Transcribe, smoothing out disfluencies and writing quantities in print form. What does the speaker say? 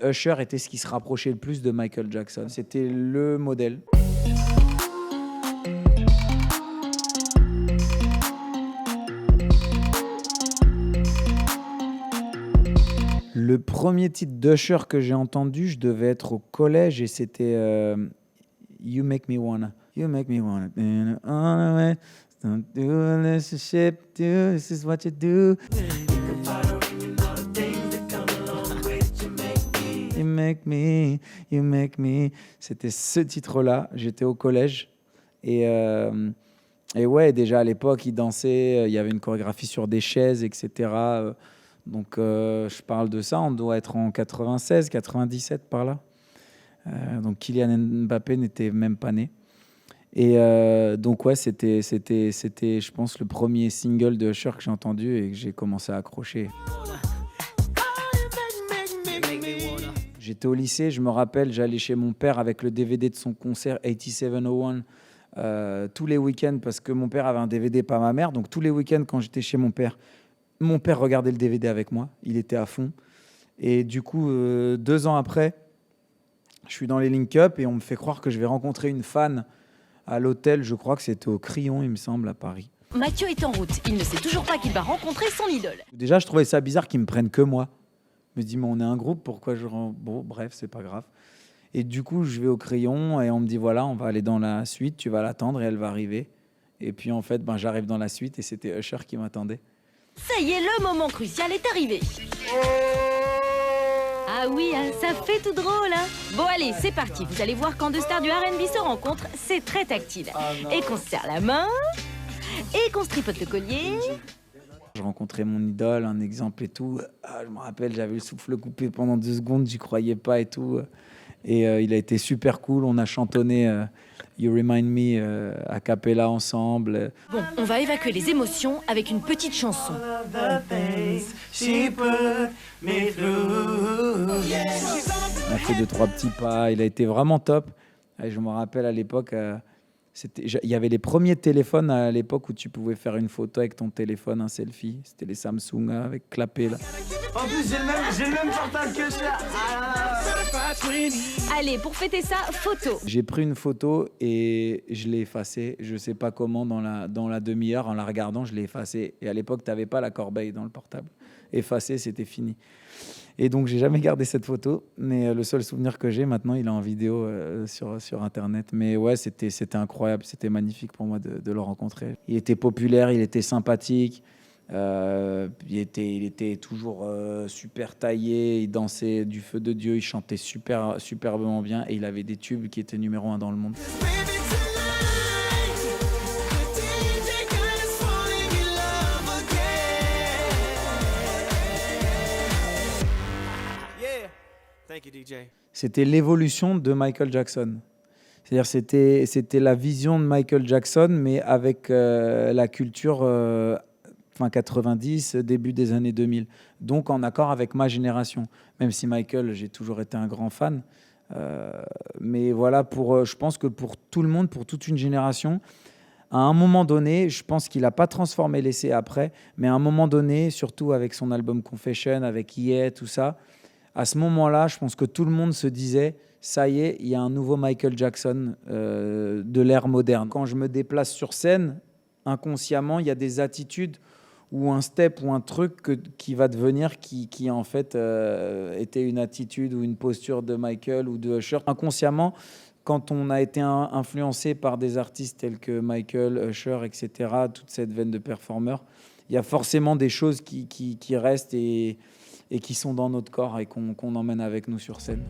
Usher était ce qui se rapprochait le plus de Michael Jackson. C'était le modèle. Le premier titre d'Usher que j'ai entendu, je devais être au collège et c'était You Make Me Wanna. You make me wanna. Don't do a relationship, do this is what you do. You make me. C'était ce titre-là. J'étais au collège et ouais, déjà à l'époque, il dansait. Il y avait une chorégraphie sur des chaises, etc. Donc, je parle de ça. On doit être en 96, 97 par là. Donc, Kylian Mbappé n'était même pas né. Et donc, ouais, c'était, je pense, le premier single de Usher que j'ai entendu et que j'ai commencé à accrocher. J'étais au lycée, je me rappelle, j'allais chez mon père avec le DVD de son concert 8701 tous les week-ends parce que mon père avait un DVD, pas ma mère. Donc tous les week-ends, quand j'étais chez mon père regardait le DVD avec moi. Il était à fond. Et du coup, 2 ans après, je suis dans les link-up et on me fait croire que je vais rencontrer une fan à l'hôtel. Je crois que c'était au Crillon, il me semble, à Paris. Mathieu est en route. Il ne sait toujours pas qu'il va rencontrer son idole. Déjà, je trouvais ça bizarre qu'ils me prennent que moi. Je me dis, mais on est un groupe, pourquoi Bon, bref, c'est pas grave. Et du coup, je vais au Crayon et on me dit, voilà, on va aller dans la suite, tu vas l'attendre et elle va arriver. Et puis, en fait, j'arrive dans la suite et c'était Usher qui m'attendait. Ça y est, le moment crucial est arrivé. Ah oui, hein, ça fait tout drôle, hein. Bon, allez, c'est parti. Vous allez voir quand deux stars du R&B se rencontrent, c'est très tactile. Et qu'on se serre la main, et qu'on se tripote le collier. Je rencontrais mon idole, un exemple et tout. Je me rappelle, j'avais le souffle coupé pendant 2 secondes, j'y croyais pas et tout. Et il a été super cool. On a chantonné You Remind Me a cappella ensemble. Bon, on va évacuer les émotions avec une petite chanson. On a fait 2-3 petits pas. Il a été vraiment top. Et je me rappelle à l'époque... il y avait les premiers téléphones à l'époque où tu pouvais faire une photo avec ton téléphone, un selfie. C'était les Samsung avec clapet là. En plus, j'ai le même portable que ça. Allez, pour fêter ça, photo. J'ai pris une photo et je l'ai effacée. Je sais pas comment, dans la demi-heure, en la regardant, je l'ai effacée. Et à l'époque, tu n'avais pas la corbeille dans le portable. Effacée, c'était fini. Et donc, j'ai jamais gardé cette photo. Mais le seul souvenir que j'ai maintenant, il est en vidéo sur Internet. Mais ouais, c'était incroyable. C'était magnifique pour moi de le rencontrer. Il était populaire, il était sympathique. Il était toujours super taillé. Il dansait du feu de Dieu. Il chantait superbement bien. Et il avait des tubes qui étaient numéro 1 dans le monde. C'était l'évolution de Michael Jackson. C'est-à-dire c'était la vision de Michael Jackson, mais avec la culture fin 90, début des années 2000. Donc en accord avec ma génération. Même si Michael, j'ai toujours été un grand fan. Mais voilà, je pense que pour tout le monde, pour toute une génération, à un moment donné, je pense qu'il n'a pas transformé l'essai après, mais à un moment donné, surtout avec son album Confession, avec Yeah, tout ça, à ce moment-là, je pense que tout le monde se disait, ça y est, il y a un nouveau Michael Jackson de l'ère moderne. Quand je me déplace sur scène, inconsciemment, il y a des attitudes ou un step ou un truc qui va devenir, qui en fait était une attitude ou une posture de Michael ou de Usher. Inconsciemment, quand on a été influencé par des artistes tels que Michael, Usher, etc., toute cette veine de performeur, il y a forcément des choses qui restent et qui sont dans notre corps et qu'on emmène avec nous sur scène.